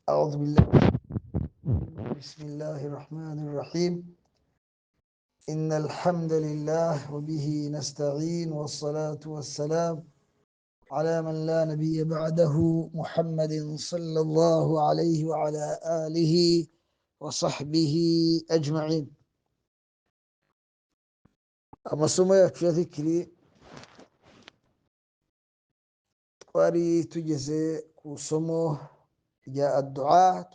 أعوذ بالله. بسم الله الرحمن الرحيم. إن الحمد لله وبه نستعين والصلاة والسلام على من لا نبي بعده محمد صلى الله عليه وعلى آله وصحبه أجمعين. amasomo yacu ya zikiri twari tugeze ku isomo rya addu'a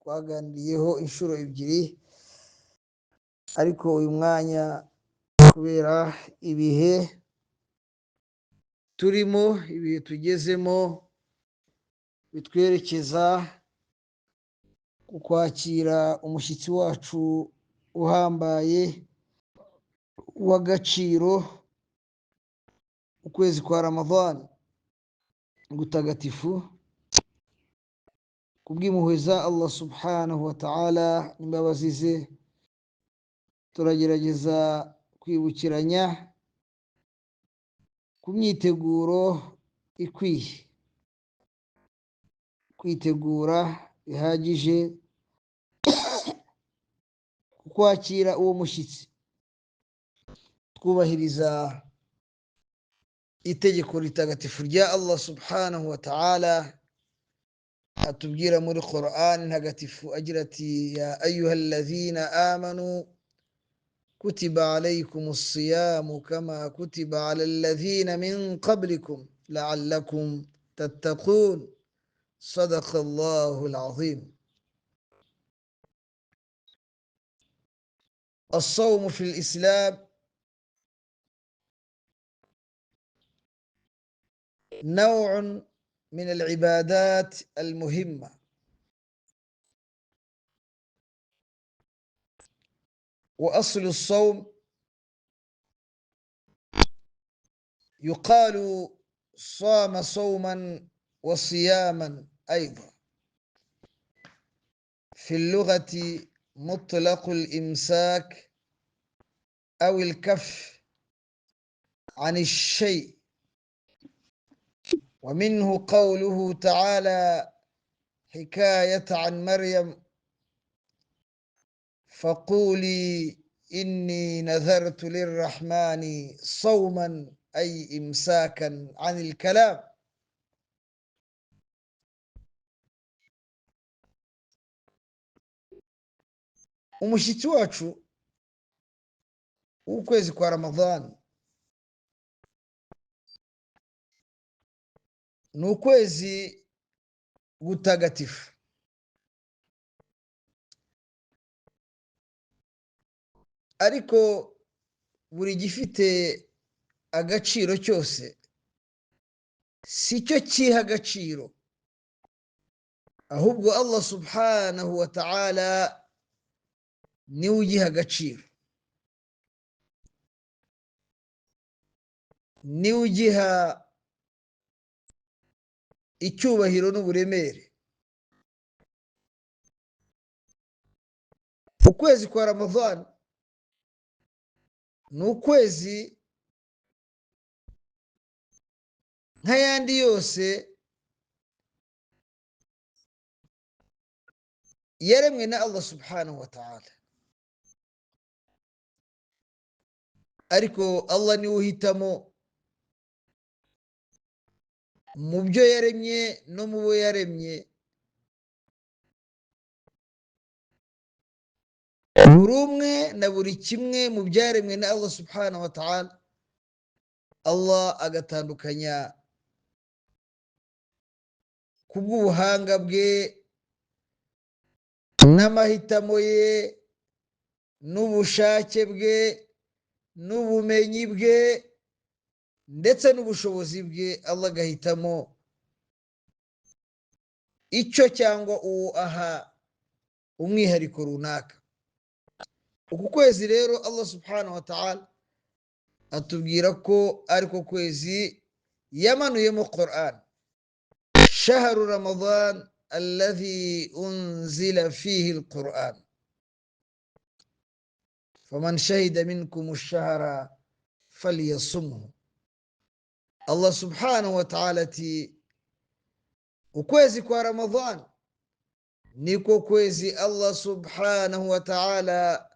twaganiriyeho inshuro ebyiri, ariko uyu mwanya kubera ibihe turimo, ibihe tugezemo bitwerekeza ku kwakira umushyitsi wacu uhambaye w'agaciro, ukwezi kwa Ramadhan gutagatifu. Kubw'impuhwe za Allah subhanahu wa ta'ala n'imbabazi ze, turagerageza kwibukiranya ku myiteguro ikwiye, kwitegura bihagije ku kwakira uwo mushyitsi, twubahiriza itegeko ritagatifu rya Allah subhanahu wa ta'ala atubwira muri Qur'an ntagatifu agira ati: ya ayyuhalladhina amanu kutiba alaykumus siyamu kama kutiba alal ladhina min qablikum la'allakum tattaqun. صدق الله العظيم. الصوم في الإسلام نوع من العبادات المهمة، وأصل الصوم يقال صام صوما وصياما أيضا. في اللغة مطلق الإمساك أو الكف عن الشيء، ومنه قوله تعالى حكاية عن مريم: فقولي إني نذرت للرحمن صوما، أي إمساكا عن الكلام. umushyitsi wacu w'ukwezi kwa Ramadhan ni ukwezi gutagatifu, ariko buri gifite agaciro cyose si cyo cyiha agaciro, ahubwo Allah subhanahu wa ta'ala niwe ugiha agaciro, niwe ugiha icyubahiro n'uburemere. ukwezi kwa Ramadhan ni ukwezi nk'ayandi yose yaremwe na Allah subhanahu wa ta'ala, ariko Allah niwe uhitamo mu byo yaremye no mu bo yaremye, buri umwe na buri kimwe mu byaremwe na Allah subhanahu wa ta'ala, Allah agatandukanya kubw'ubuhanga bwe n'amahitamo ye n'ubushake bwe n'ubumenyi bwe ndetse n'ubushobozi bwe. Allah agahitamo icyo cyangwa uwo aha umwihariko runaka. uku kwezi rero Allah subhanahu wa ta'ala atubwira ko ariko kwezi yamanuyemo Qur'an: shahru Ramadan alladhi unzila fihi al-Qur'an faman shahida minkum ash-shahra falyasumhu. Allah subhanahu wa ta'ala ati ukwezi kwa Ramadhan niko kwezi Allah subhanahu wa ta'ala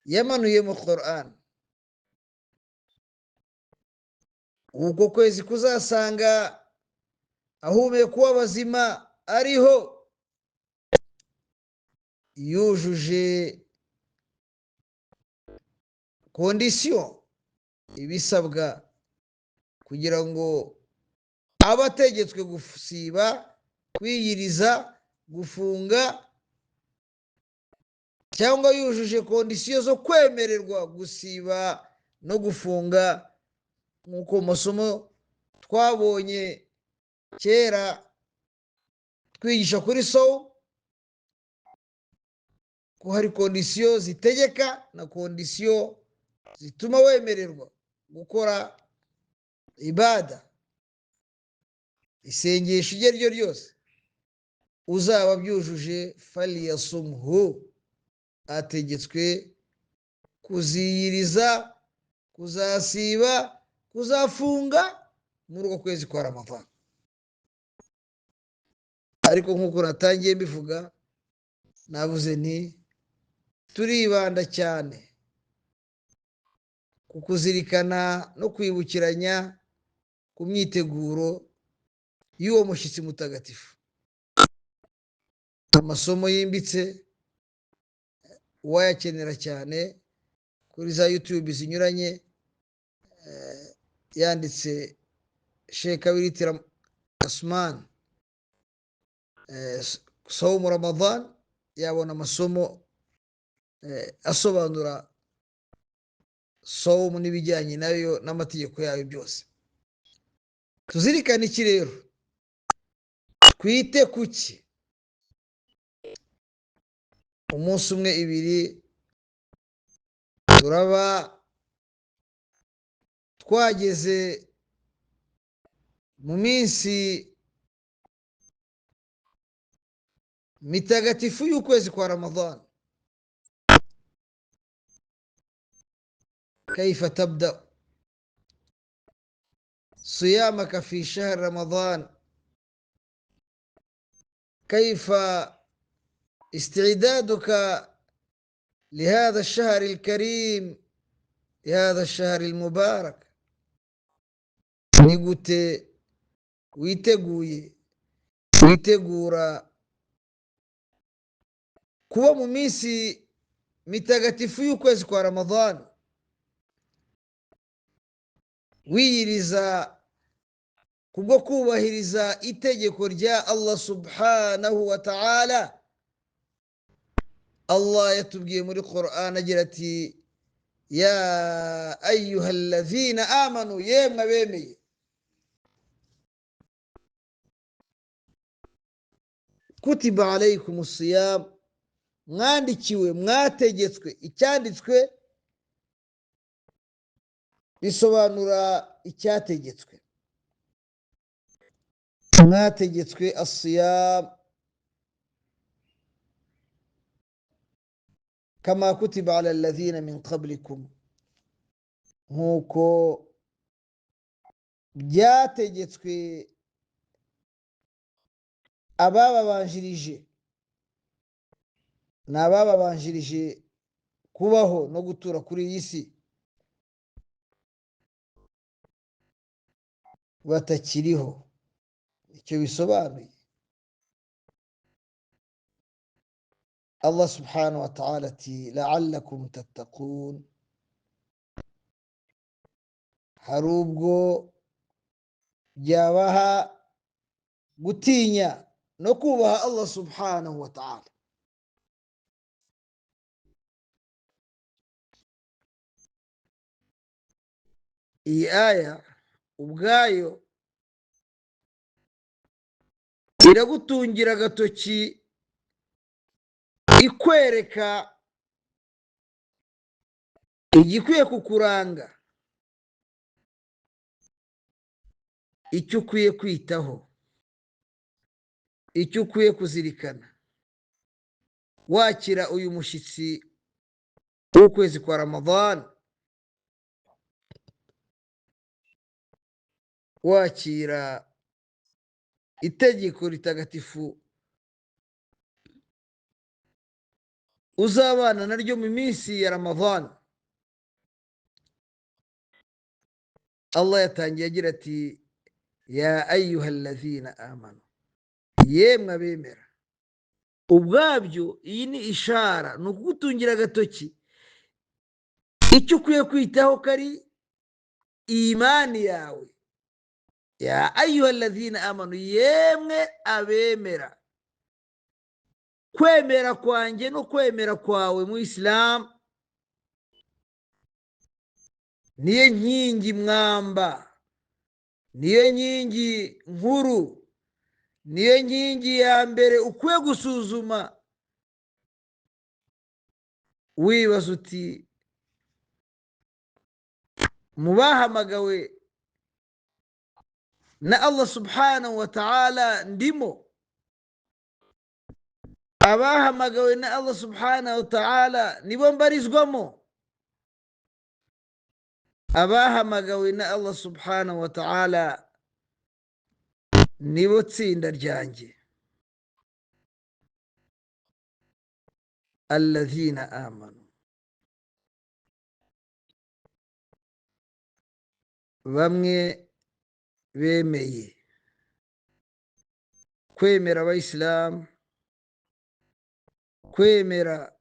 yamanuye mu Quran. Uko kwezi kuzasanga ahumeka uw'abazima ariho yujuje kondisiyo, ibisabwa kugira ngo abe ategetswe gusiba, kwiyiriza, gufunga, cyangwa yujuje kondisiyo zo kwemererwa gusiba no gufunga, nk'uko masomo twabonye kera twigisha kuri so ko hari kondisiyo zitegeka na kondisiyo zituma wemererwa gukora ibada, isengesho iryo ari ryo ryose. Uzaba byujuje faliyasumhu, ategetswe kuziyiriza, kuzasiba, kuzafunga muri uko kwezi kwa Ramadhan. Ariko nk'uko natangiye mbivuga, navuze nti turibanda cyane ku kuzirikana no kwibukiranya ku myiteguro y'uwo mushyitsi mutagatifu. Amasomo yimbitse uwayakenera cyane kuri za YouTube zinyuranye, yanditse Sheikh Kabiritira Asman Sawmu Ramadan, yabona amasomo asobanura sawmu n'ibijyanye nayo n'amategeko yayo byose. Tuzirikane iki rero? Twite kuki? Umunsi umwe ibiri turaba twageze mu minsi mitagatifu y'ukwezi kwa Ramadhan. كيف تبدأ صيامك في شهر رمضان؟ كيف استعدادك لهذا الشهر الكريم، لهذا الشهر المبارك؟ نيغوتي witegura kuba mu minsi mitagatifu y'ukwezi kwa Ramadhan, wiyiriza kubwo kubahiriza itegeko rya Allah subhanahu wa ta'ala. Allah yatubwiye muri Quran agira ati ya ayyuhal ladhina amanu, yemwe abemeye, kutiba alaykumus siyam, mwandikiwe, mwategetswe. Icyanditswe bisobanura icyategetswe. Mwategetswe as-siyam kama kutiba ala alladhina min qablikum, nk'uko byategetswe abababanjirije, ni abababanjirije kubaho no gutura kuri iyi si batakiriho. Icyo bisobanuye Allah subhanahu wa ta'ala ati la'allakum tattaqun, hari ubwo byabaha gutinya no kubaha Allah subhanahu wa ta'ala. Iyi aya ubwayo iragutungira agatoki, ikwereka igikwiye kukuranga, icyo ukwiye kwitaho, icyo ukwiye kuzirikana wakira uyu mushyitsi w'ukwezi kwa Ramadhan, wakira itegeko ritagatifu uzabana naryo mu minsi ya Ramadhan. Allah yatangiye agira ati ya ayyuha alladhina amanu, yemwe abemera. Ubwabyo iyi ni ishara, ni ukugutungira agatoki. Icyo ukwiye kwitaho kari imani yawe. Ya ayyuha alladhina amanu, yemwe abemera. Kwemera kwanjye no kwemera kwawe mu Islam niyo nkingi mwamba, niyo nkingi nkuru, niyo nkingi ya mbere ukwiye gusuzuma wibaza uti mu bahamagawe na Allah subhanahu wa ta'ala ndimo? Abahamagawe na Allah subhanahu wa ta'ala nibo mbarizwamo? Abahamagawe na Allah subhanahu wa ta'ala nibo tsinda ryanjye. Alladhina amanu, bamwe bemeye. Kwemera abayisilamu, kwemera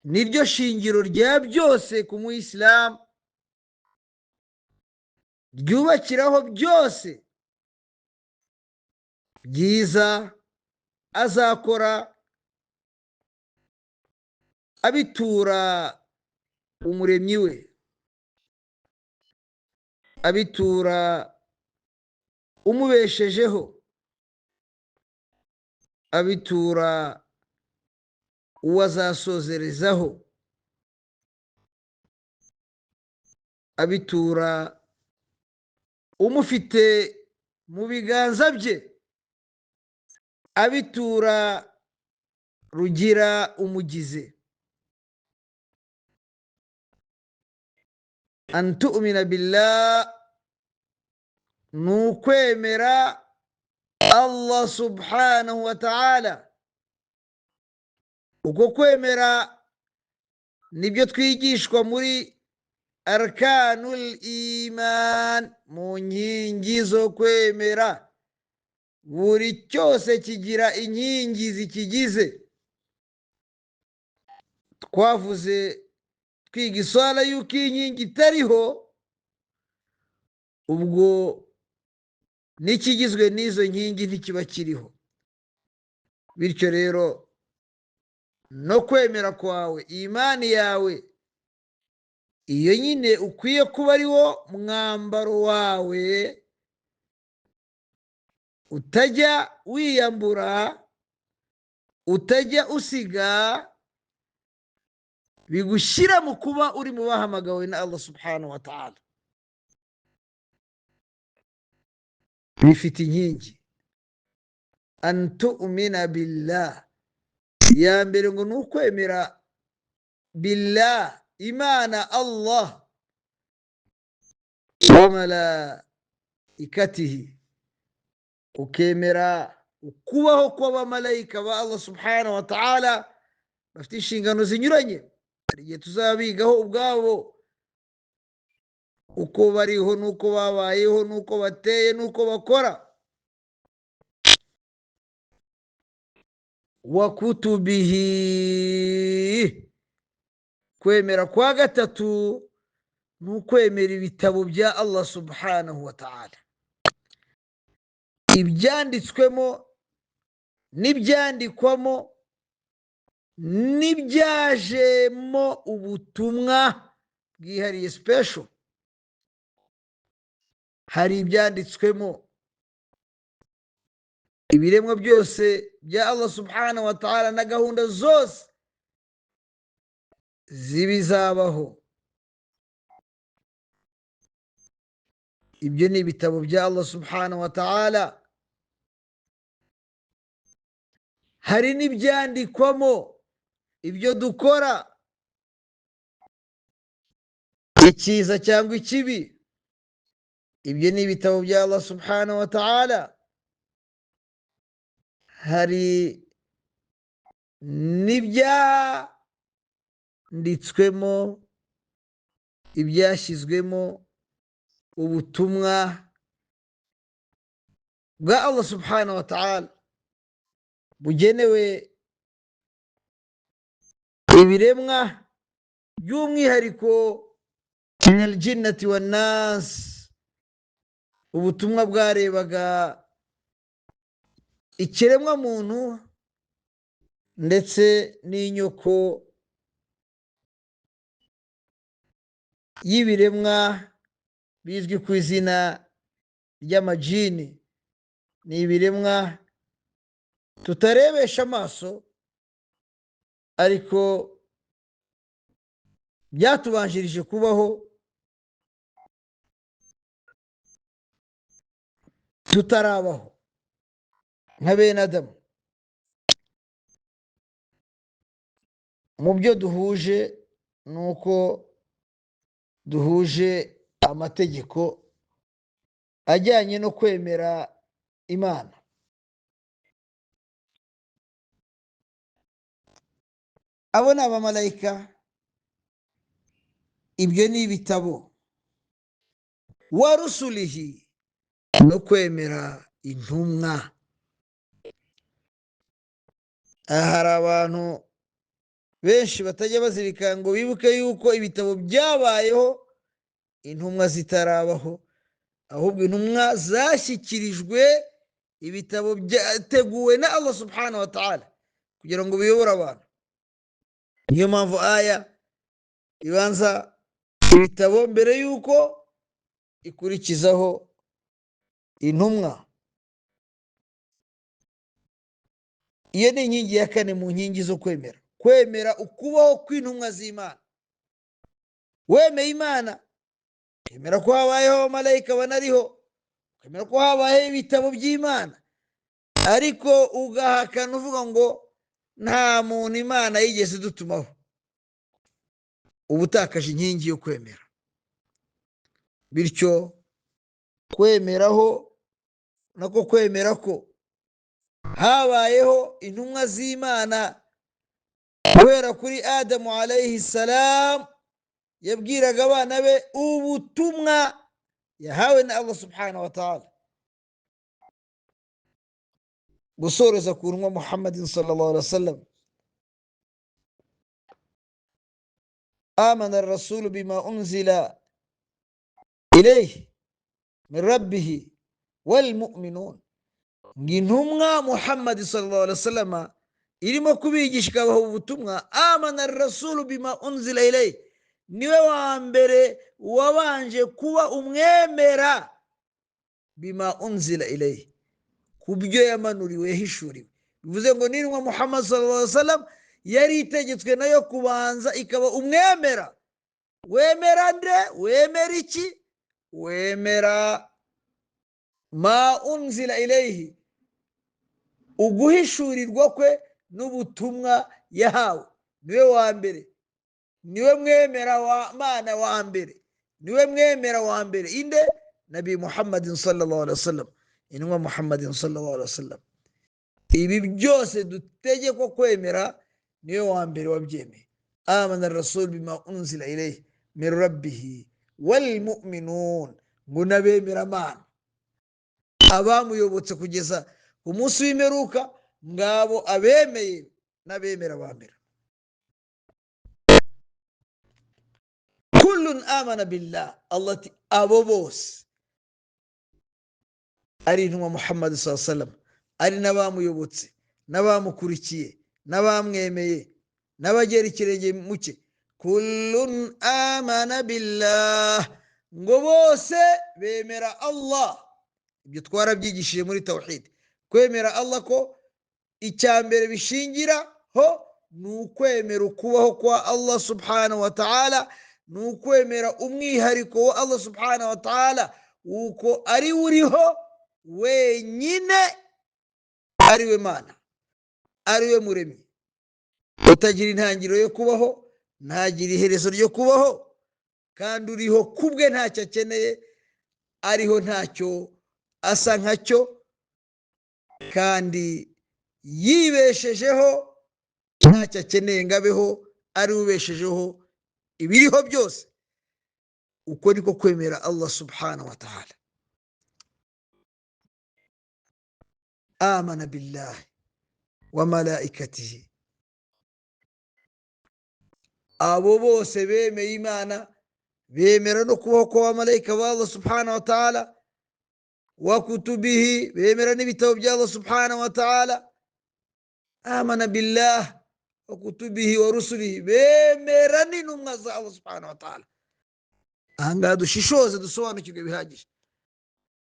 niryo shingiro rya byose ku muyisilamu, ryubakiraho byose byiza azakora abitura umuremyi we, abitura umubeshejeho, abitura uwazasozerezaho, abitura umufite mu biganza bye, abitura rugira umugize. An tu'mina billah, nukwemera Allah subhanahu wa ta'ala. Uko kwemera nibyo twigishwa muri arkanul iman, mu nkingi zo kwemera. Buri cyose kigira inkingi zikigize. Twavuze twiga iswala yuko inkingi itariho, ubwo n'ikigizwe n'izo nkingi ntikiba kiriho. Bityo rero no kwemera kwawe, imani yawe, iyo nyine ukwiye kuba ari wo mwambaro wawe, utajya wiyambura, utajya usiga, bigushyira mu kuba uri mu bahamagawe na Allah subhanahu wa ta'ala. Bifite inkingi. An tu'mina billah, ya mbere ngo ni ukwemera billah, imana Allah, wa malaikatihi, ukemera ukubaho kw'abamarayika ba Allah subhanahu wa ta'ala bafite inshingano zinyuranye. Hari igihe tuzabigaho ubwabo, uko bariho, nuko babayeho, nuko bateye, nuko bakora. Wa kutubihi, kwemera kwa gatatu ni ukwemera ibitabo bya Allah subhanahu wa ta'ala, ibyanditswemo n'ibyandikwamo n'ibyajemo ubutumwa bwihariye special. Hari ibyanditswemo ibiremwa byose bya Allah subhanahu wa ta'ala na gahunda zose zibizabaho. Ibyo ni ibitabo bya Allah subhanahu wa ta'ala. Hari n'ibyandikwamo ibyo dukora, icyiza cyangwa ikibi. Ibyo ni ibitabo bya Allah subhanahu wa ta'ala. hari n'ibyanditswemo, ibyashyizwemo ubutumwa bwa Allah subhanahu wa ta'ala bugenewe ibiremwa by'umwihariko minal jinnati wan nas, ubutumwa bwarebaga ikiremwa muntu ndetse n'inyoko y'ibiremwa bizwi ku izina ry'amajini. Ni ibiremwa tutarebesha amaso, ariko byatubanjirije kubaho tutarabaho nka bene Adamu. Mu byo duhuje ni uko duhuje amategeko ajyanye no kwemera Imana. Abo ni abamarayika, ibyo ni ibitabo. Wa rusulihi, no kwemera intumwa. Aha hari abantu benshi batajya bazirikana ngo bibuke yuko ibitabo byabayeho intumwa zitarabaho, ahubwo intumwa zashyikirijwe ibitabo byateguwe na Allah subhanahu wa ta'ala kugira ngo biyobore abantu. Niyo mpamvu aya ibanza ibitabo mbere yuko ikurikizaho intumwa. Iyo ni inkingi ya kane mu nkingi zo kwemera. Kwemera ukubaho kw'intumwa z'Imana. Wemeye Imana, kwemera ko habayeho abamarayika banariho, kwemera ko habayeho ibitabo by'Imana, ariko ugahakana uvuga ngo nta muntu Imana yigeze idutumaho, uba utakaje inkingi yo kwemera. Bityo kwemeraho nako kwemera ko habayeho intumwa z'Imana guhera kuri Adamu alayhi salam, yabwiraga abana be ubutumwa yahawe na Allah subhanahu wa ta'ala, gusoreza ku ntumwa Muhammadin sallallahu alaihi wasallam. Amana ar-rasulu bima unzila ilayhi min rabbih wal mu'minun. Intumwa Muhammad sallallahu alaihi wasallam irimo kubigisha ikabaha ubutumwa. Amana ar-rasulu bima unzila ilayhi, niwe wa mbere wabanje kuba umwemera bima unzila ilayhi, kubyo yamanuriwe, yahishuriwe. Bivuze ngo n'intumwa Muhammad sallallahu alaihi wasallam yari itegetswe nayo kubanza ikaba umwemera. Wemera nde? Wemera iki? Wemera ma unzila ilayhi, uguhishurirwa kwe n'ubutumwa yahawe. Niwe wa mbere, niwe mwemera wa Mana wa mbere, niwe mwemera wa mbere. Inde? Nabi Muhammadin sallallahu alaihi wasallam, intumwa Muhammadin sallallahu alaihi wasallam. Ibi byose dutegekwa kwemera, niwe wa mbere wabyemeye. Amana ar-rasul bima unzila ilayhi min rabbih wal mu'minun, ngo n'abemera Mana, abamuyobotse kugeza ku munsi w'imperuka, ngabo abemeye n'abemera ba mbere. Kullun amana billah, Allah ati abo bose, ari intumwa Muhammad sallallahu alaihi wasallam, ari n'abamuyobotse, n'abamukurikiye, n'abamwemeye, n'abagera ikirenge mu cye. Kullun amana billah, ngo bose bemera Allah. Ibyo twarabyigishije muri tawhid. Kwemera Allah ko icya mbere bishingiraho ni ukwemera ukubaho kwa Allah subhanahu wa ta'ala, ni ukwemera umwihariko wa Allah subhanahu wa ta'ala, uko ari uriho wenyine, ari we Mana, ari we muremyi, utagira intangiriro yo kubaho, ntagira iherezo ryo kubaho, kandi uriho kubwe ntacyo akeneye, ariho ntacyo asa nkacyo, kandi yibeshejeho ntacyo akeneye ngo abeho, ari ubeshejeho ibiriho byose. uko niko kwemera Allah subhanahu wa ta'ala. amana billahi wa malaikatihi, abo bose bemeye Imana, bemera no kubaho kw'abamarayika ba Allah subhanahu wa ta'ala, wa kutubihi, bemera n'ibitabo bya Allah subhanahu wa ta'ala. amana billahi wa kutubihi wa rusulihi, bemera n'intumwa za Allah subhanahu wa ta'ala. ahangaha dushishoze dusobanukirwe bihagije.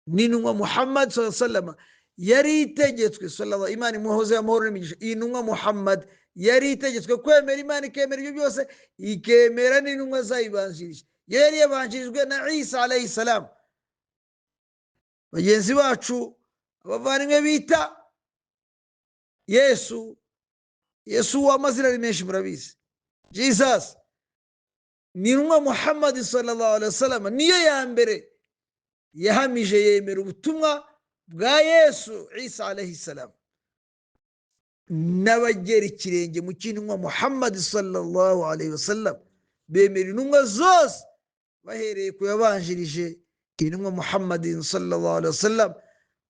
n'intumwa Muhammad sallallahu alaihi wasallam yari itegetswe, sallallahu, Imana imuhoze amahoro n'imigisha, intumwa Muhammad yari itegetswe kwemera Imana, ikemera ibyo byose, ikemera n'intumwa zayibanjirije. yari yabanjirijwe na Isa alayhi salam. bagenzi bacu abavandimwe bita Yesu, w'amazina ari menshi murabizi, Jesus, n'intumwa Muhammad sallallahu alaihi wasallam niyo ya mbere yahamije yemera ubutumwa bwa Yesu Isa alayhi salam. n'abagera ikirenge mu cy'intumwa Muhammad sallallahu alaihi wasallam bemera intumwa zose bahereye ku yabanjirije intumwa Muhammad sallallahu alaihi wasallam,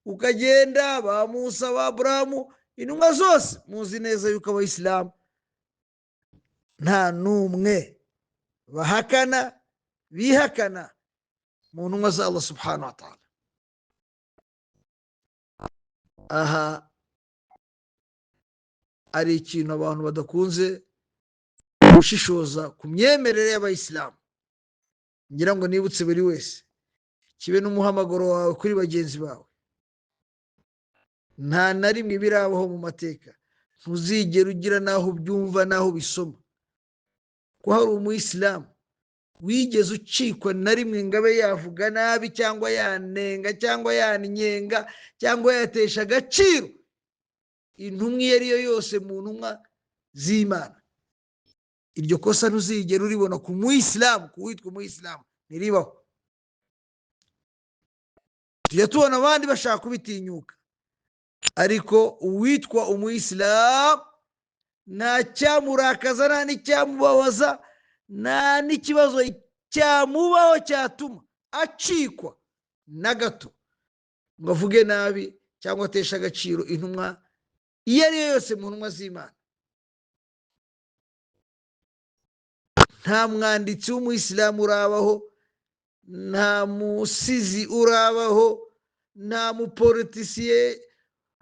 ukagenda ba Musa, ba Aburahamu, intumwa zose muzi neza yuko abayisilamu nta n'umwe bihakana mu ntumwa za Allah subhanahu wa ta'ala. aha ari ikintu abantu badakunze gushishoza ku myemerere y'abayisilamu. ngira ngo nibutse buri wese, kibe n'umuhamagaro wawe kuri bagenzi bawe. nta na rimwe birabaho mu mateka, ntuzigera ugira n'aho ubyumva n'aho ubisoma ko hari umuyisilamu wigeze ucikwa na rimwe ngo abe yavuga nabi cyangwa yanenga cyangwa yanyenga cyangwa yatesha agaciro intumwa iyo ari yo yose mu ntumwa z'Imana. iryo kosa ntuzigera uribona ku muyisilamu, ku witwa umuyisilamu, ntiribaho. tujya tubona abandi bashaka kubitinyuka, ariko uwitwa umuyisilamu nta cyamurakaza, nta n'icyamubabaza, nta n'ikibazo cyamubaho cyatuma acikwa na gato ngo avuge nabi cyangwa atesha agaciro intumwa iyo ari yo yose mu ntumwa z'Imana. nta mwanditsi w'umuyisilamu urabaho, nta musizi urabaho, nta mupolitisiye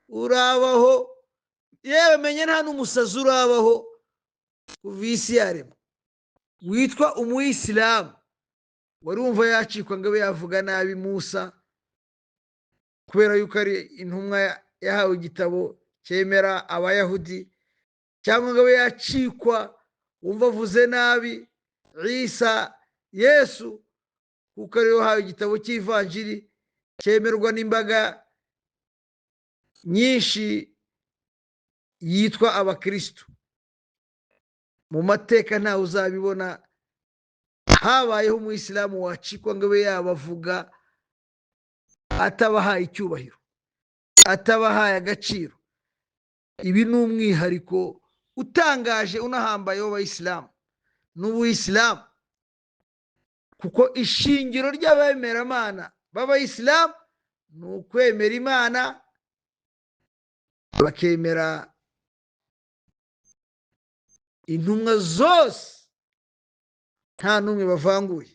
urabaho, yewe menye nta n'umusazi urabaho kuva isi yaremwa witwa umuyisilamu warumva yacikwa ngo abe yavuga nabi Musa kubera yuko ari intumwa yahawe igitabo cyemera abayahudi, cyangwa ngo abe yacikwa wumva avuze nabi Isa, Yesu, kuko ariwe wahawe igitabo cy'ivanjiri cyemerwa n'imbaga nyinshi yitwa abakristo. mu mateka ntawe uzabibona habayeho umuyisilamu wacikwa ngo abe yabavuga atabahaye icyubahiro, atabahaye agaciro. ibi ni umwihariko utangaje unahambaye w'abayisilamu n'ubuyisilamu, kuko ishingiro ry'abemeramana b'abayisilamu ni ukwemera Imana, bakemera intumwa zose nta n'umwe bavanguye.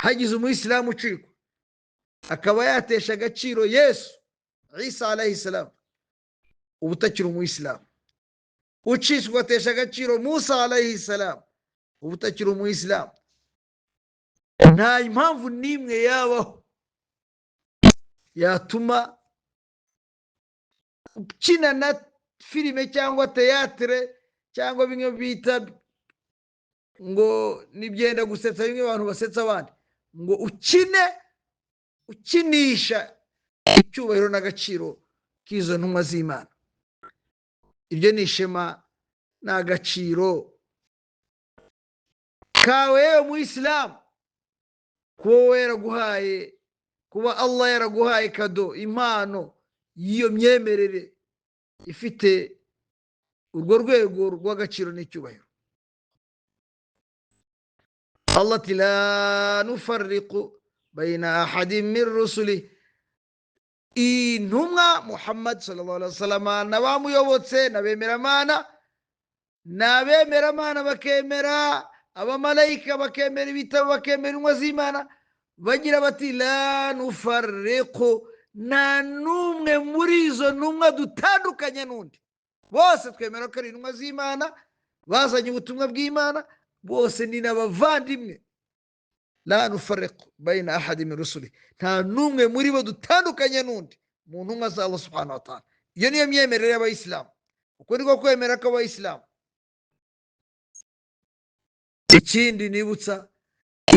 hagize umuyisilamu ucikwa akaba yatesha agaciro Yesu Isa alayhi salam, uba utakiri umuyisilamu. ucishwa ugatesha agaciro Musa alayhi salam, uba utakiri umuyisilamu. nta impamvu n'imwe yabaho yatuma ukina na filime cyangwa teyatere cyangwa bimwe bita ngo nibyenda gusetsa, bimwe abantu basetsa abandi, ngo ukinisha icyubahiro n'agaciro k'izo ntumwa z'Imana. ibyo ni ishema n'agaciro kawe yewe muyisilamu, kuba Allah yaraguhaye kado, impano y'iyo myemerere ifite urwo rwego rw'agaciro n'icyubahiro. Allah ati la nufarriqu bayna ahadin min rusuli, intumwa Muhammad sallallahu alaihi wasallam n'abamuyobotse n'abemeramana, n'abemeramana bakemera abamarayika, bakemera ibitabo, bakemera intumwa z'Imana, bagira bati la nufarriqu, nta n'umwe muri izo ntumwa dutandukanye n'undi, bose twemera ko ari intumwa z'Imana bazanye ubutumwa bw'Imana, bose ni n'abavandimwe. La nufarriqu bayna ahadin min rusuli, nta n'umwe muri bo dutandukanye n'undi mu ntumwa za Allah subhanahu wa ta'ala. Iyo niyo myemerere y'abayisilamu, uko niko kwemera kw'abayisilamu. Ikindi nibutsa,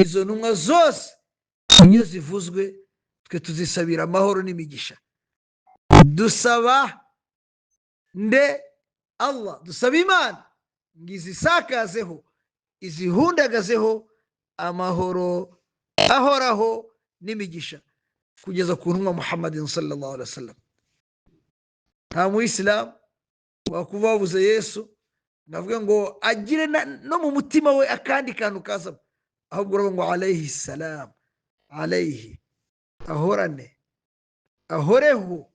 izo ntumwa zose iyo zivuzwe twe tuzisabira amahoro n'imigisha. Dusaba nde? Allah. Dusaba Imana ngo izisakazeho, izihundagazeho amahoro ahoraho n'imigisha kugeza ku ntumwa Muhammadin sallallahu alaihi wasallam. Nta muyisilamu wakuva wabuze Yesu navuga ngo agire no mu mutima we akandi kantu kasaba, ahubwo uravuga ngo alayhi salam, alayhi, ahorane, ahoreho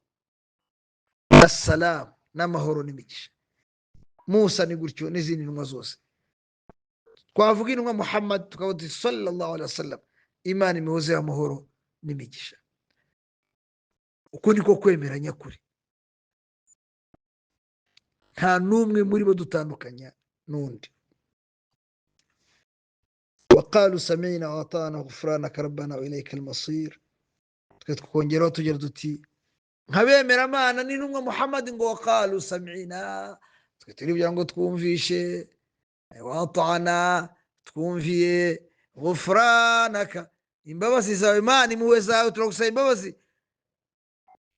assalamu, n'amahoro n'imigisha. Musa ni gutyo, n'izindi ntumwa zose. Twavuga intumwa Muhammad tukavuga tuti sallallahu alaihi wasallam, Imana imuhozeho amahoro n'imigisha. Uko niko kwemera nyakuri, nta n'umwe muri bo dutandukanya n'undi. Waqalu sami'na wa ata'na ghufranaka rabbana wa ilayka al-masir, twe twongeraho tugira tuti nk'abemeramana n'intumwa Muhammad ngo waqalu sami'na, twe turibwira ngo twumvishe, wa ata'na twumviye, ghufranaka, imbabazi zawe Imana, impuhwe zawe turagusaba imbabazi,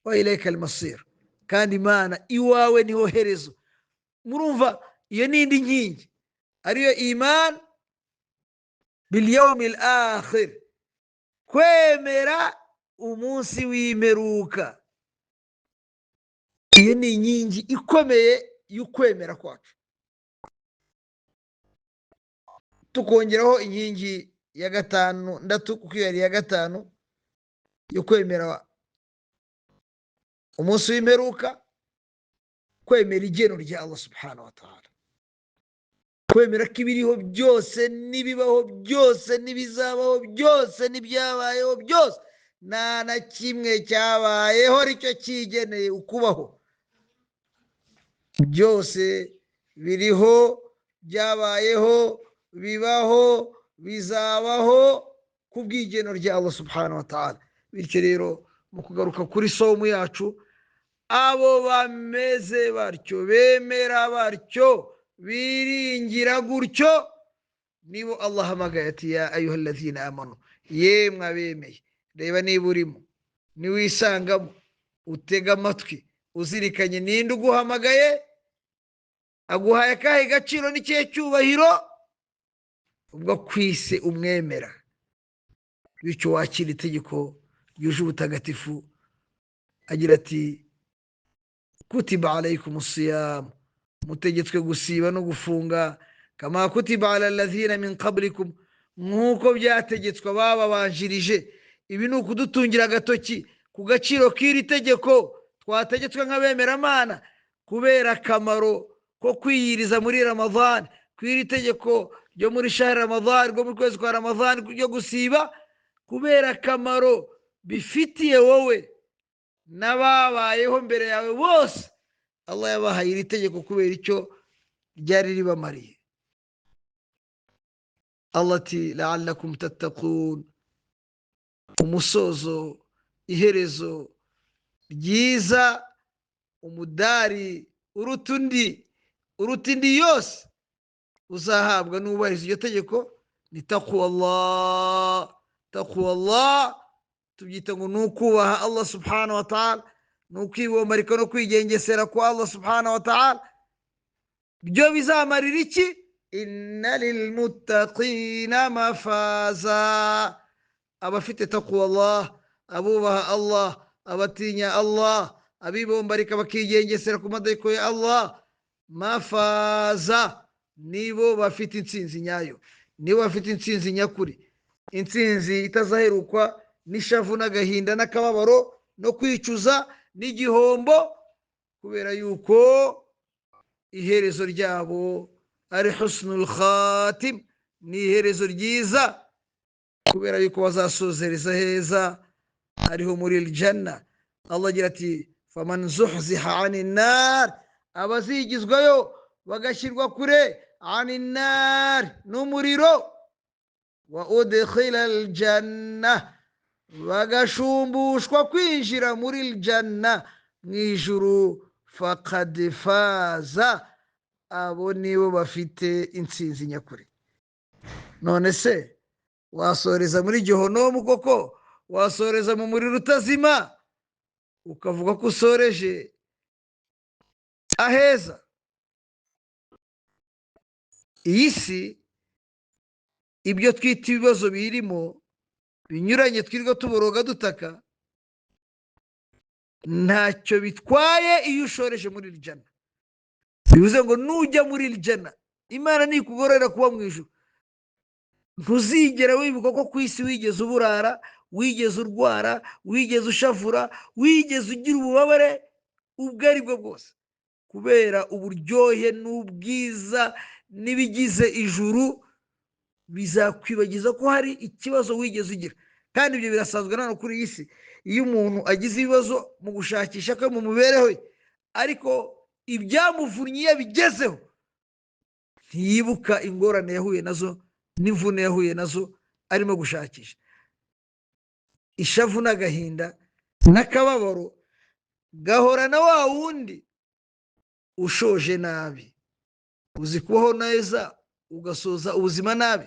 wa ilayka al-masir, kandi Imana iwawe niho herezo. Murumva iyo n'indi nkingi ariyo iman bil yawmil akhir, kwemera umunsi w'imperuka. Iyo ni inkingi ikomeye y'ukwemera kwacu. Tukongeraho inkingi ya gatanu, kuko iyo ari iya gatanu yo kwemera umunsi w'imperuka, kwemera igeno rya Allah subhanahu wa ta'ala, kwemera ko ibiriho byose n'ibibaho byose n'ibizabaho byose n'ibyabayeho byose nta na kimwe cyabayeho aricyo kigeneye ukubaho. Byose biriho, byabayeho, bibaho, bizabaho ku bw'igeno rya Allah subhanahu wa ta'ala. Bityo rero mu kugaruka kuri somu yacu, abo bameze batyo, bemera batyo, biringira gutyo, nibo Allah hamagaye ati ya ayyuhalladhina amanu, yemwe abemeye. Reba niba urimo, niwisangamo, utega amatwi, uzirikanye ninde uguhamagaye, aguhaye akahe gaciro n'ikihe cyubahiro, ubwo kwise umwemera, bityo wakira itegeko ryuje ubutagatifu. Agira ati kutiba alaykum siyam, mutegetswe gusiba no gufunga, kama kutiba ala alladhina min qablikum, nk'uko byategetswe ababanjirije. Ibi ni ukudutungira agatoki ku gaciro k'iri tegeko twategetswe nk'abemeramana, kubera akamaro ko kwiyiriza muri Ramadhan, kw'iri tegeko ryo muri shahri Ramadhan, rwo mu kwezi kwa Ramadhan ryo gusiba, kubera akamaro bifitiye wowe n'ababayeho mbere yawe bose. Allah yabahaye iri tegeko kubera icyo ryari ribamariye. Allah ati la'allakum tattaqun, umusozo, iherezo ryiza, umudari uruta undi yose uzahabwa n'ubahiriza iryo tegeko ni taqwa Allah. Taqwa Allah tubyita ngo ni ukubaha Allah subhanahu wa ta'ala, ni ukwibomarika no kwigengesera kwa Allah subhanahu wa ta'ala. Byo bizamarira iki? Inna lilmuttaqina mafaza, abafite taqwa Allah, abubaha Allah, abatinya Allah, abibombarika bakigengesera ku mategeko ya Allah, mafaza, nibo bafite intsinzi nyayo, nibo bafite intsinzi nyakuri, intsinzi itazaherukwa n'ishavu n'agahinda n'akababaro no kwicuza n'igihombo, kubera yuko iherezo ryabo ari husnul khatim, ni iherezo ryiza, kubera yuko bazasozereza heza ariho muri aljanna. Allah agira ati faman zuhziha anin nar, abazigizwayo bagashyirwa kure anin nar, n'umuriro, wa udkhila aljanna, bagashumbushwa kwinjira muri aljanna, mu ijuru, faqad faza, abo nibo bafite intsinzi nyakuri. None se wasoreza muri gihonomu koko? Wasoreza mu muriro utazima ukavuga ko usoreje aheza? Iyi si, ibyo twita ibibazo birimo binyuranye twirirwa tuboroga dutaka, ntacyo bitwaye iyo ushoreje muri aljana. Bivuze ngo nujya muri aljana, Imana nikugorera kuba mu ijuru, ntuzigera wibuka ko ku isi wigeze uburara, wigeze urwara, wigeze ushavura, wigeze ugira ububabare ubwo ari bwo bwose, kubera uburyohe n'ubwiza n'ibigize ijuru bizakwibagiza ko hari ikibazo wigeze ugira. Kandi ibyo birasanzwe nano kuri iyi si. Iyo umuntu agize ibibazo mu gushakisha ko mu mibereho ye, ariko ibyamuvunnye iyo bigezeho, ntiyibuka ingorane yahuye nazo n'imvune yahuye nazo arimo gushakisha. Ishavu n'agahinda n'akababaro gahora na wa wundi ushoje nabi. Uzi kubaho neza ugasoza ubuzima nabi,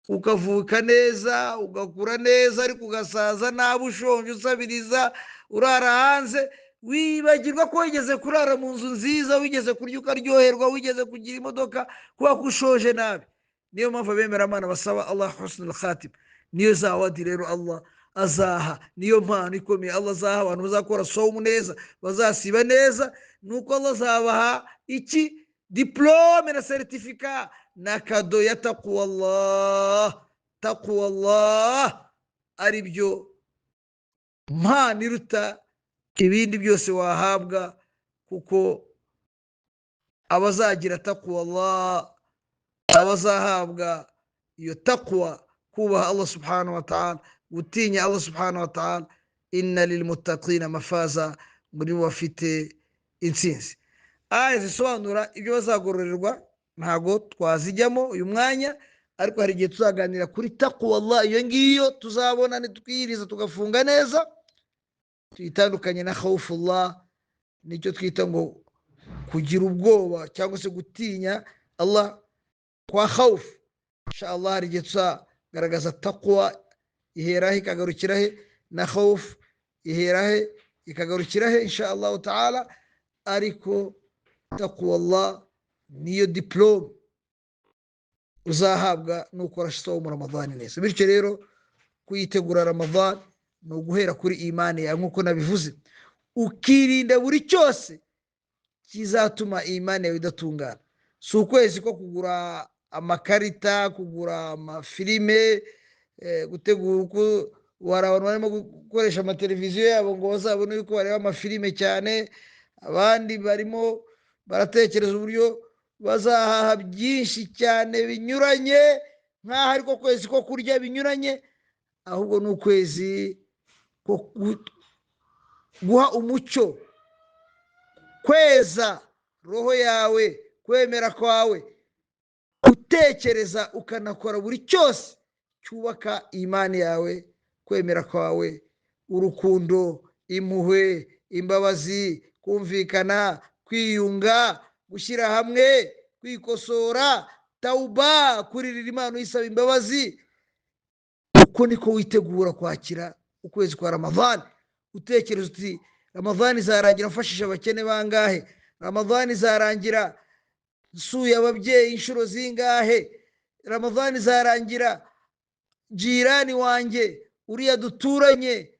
ukavuka neza ugakura neza, ariko ugasaza nabi, ushonje, usabiriza, urara hanze, wibagirwa ko wigeze kurara mu nzu nziza, wigeze kurya ukaryoherwa, wigeze kugira imodoka, kuba ko ushoje nabi. Niyo mpamvu abemeramana basaba Allah husnul khatim. Niyo zawadi rero Allah azaha, niyo mpano ikomeye Allah azaha abantu bazakora sawmu neza, bazasiba neza, nuko Allah azabaha iki? Diplome na certificat na kado ya taqwa Allah. Taqwa Allah ari byo mpano iruta ibindi byose wahabwa, kuko abazagira taqwa Allah, abazahabwa iyo taqwa, kubaha Allah subhanahu wa ta'ala, gutinya Allah subhanahu wa ta'ala, inna lilmuttaqina mafaza, muri bo bafite intsinzi. Aya zisobanura ibyo bazagororerwa ntago twazijyamo uyu mwanya, ariko hari igihe tuzaganira kuri taqwa Allah. Iyo ngiyo tuzabona nitwiriza tugafunga neza, tuyitandukanye na khawfullah, nicyo twita ngo kugira ubwoba cyangwa se gutinya Allah kwa khawf. Inshallah hari igihe tuzagaragaza taqwa iherahe ikagarukirahe, na khawf iherahe ikagarukirahe inshallah ta'ala. Ariko taqwa Allah niyo diplome uzahabwa nukora sawmu Ramadhan neza. Bityo rero kuyitegura Ramadhan ni uguhera kuri imani yawe, nkuko nabivuze, ukirinda buri cyose kizatuma imani yawe idatungana. Si ukwezi ko kugura amakarita, kugura amafilime, gutegura uko abantu barimo gukoresha amateleviziyo yabo ngo bazabone yuko bareba amafilime cyane. Abandi barimo baratekereza uburyo bazahaha byinshi cyane binyuranye, nk'aho ariko kwezi ko kurya binyuranye, ahubwo ni ukwezi ko guha umucyo, kweza roho yawe, kwemera kwawe, gutekereza ukanakora buri cyose cyubaka imani yawe, kwemera kwawe, urukundo, impuhwe, imbabazi, kumvikana, kwiyunga, gushyira hamwe, kwikosora, tauba, kuririra Imana uyisaba imbabazi. Uko niko witegura kwakira ukwezi kwa Ramadhan. Utekereza uti Ramadhan izarangira mfashije abakene bangahe, Ramadhan izarangira nsuye ababyeyi inshuro zingahe, Ramadhan izarangira jirani wanjye uriya duturanye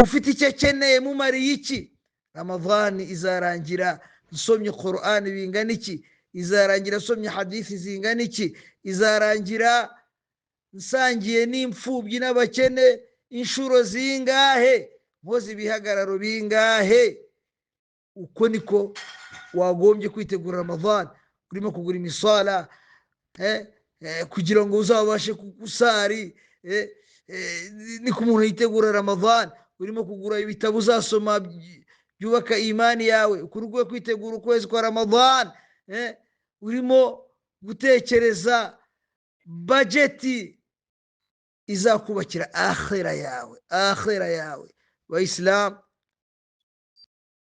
ufite icyo akeneye mumariye iki? Ramadhani izarangira nsomye Qur'an bingana iki? Izarangira nsomye hadithi zingana iki? Izarangira nsangiye n'imfubyi n'abakene inshuro zingahe? Mpoze ibihagararo bingahe? Uko niko wagombye kwitegura Ramadhani. Urimo kugura imisala kugira ngo uzabashe gusari, niko umuntu yitegura Ramadhani. Urimo kugura ibitabo uzasoma byubaka imani yawe, ukurugwe kwitegura ukwezi kwa Ramadhani. Urimo gutekereza budgeti izakubakira akhira yawe. Bayisilamu,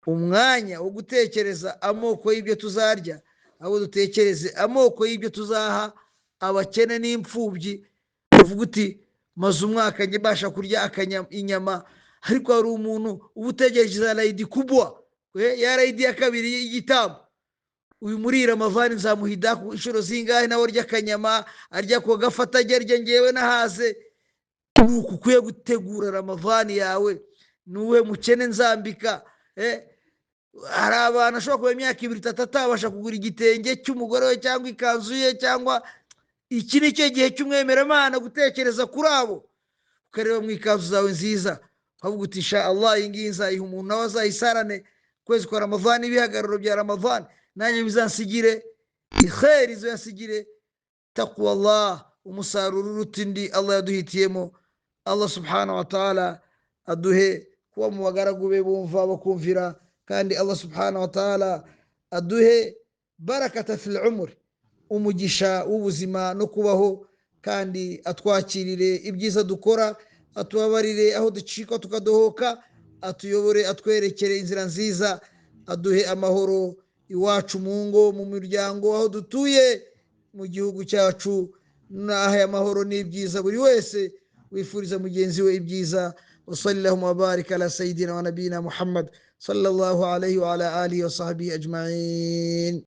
umwanya wo gutekereza amoko y'ibyo tuzarya, abo dutekereze amoko y'ibyo tuzaha abakene n'imfubyi. Uvuga uti maze umwaka njye mbasha kurya inyama, ariko hari umuntu uba utegereje za rayidi kubwa, ya rayidi ya kabiri y'igitambo. Uyu muri Ramadhani nzamuhida ku inshuro zingahe nawe arya akanyama, arya ko gafata arya ngewe nahaze. Uku ukwiye gutegura Ramadhani yawe. Nuwe mukene nzambika. Hari abantu ashobora kuba imyaka 2-3 atabasha kugura igitenge cy'umugore we cyangwa ikanzu ye, cyangwa iki ni cyo gihe cy'umwemeramana gutekereza kuri abo. Ukareba mu ikanzu zawe nziza, ukavuga uti insha Allah iyi ngiyi nzayiha umuntu nawe azayisarane kwezi kwa Ramadhani, ibihagararo bya Ramadhani nanjye bizansigire ikhair, izo yasigire taqwa Allah, umusaruro urutindi Allah yaduhitiyemo. Allah subhanahu wa ta'ala aduhe kuba mu bagaragu be bumva bakumvira, kandi Allah subhanahu wa ta'ala aduhe barakata fil umr, umugisha w'ubuzima no kubaho, kandi atwakirire ibyiza dukora, atubabarire aho ducika tukadohoka, atuyobore atwerekere inzira nziza, aduhe amahoro iwacu mu ngo, mu miryango, aho dutuye mu gihugu cyacu. Naha amahoro n'ibyiza buri wese wifuriza mugenzi we ibyiza. Wa sallallahu wa baraka ala sayidina wa nabiyina Muhammad sallallahu alayhi wa ala alihi wa sahbihi ajma'in.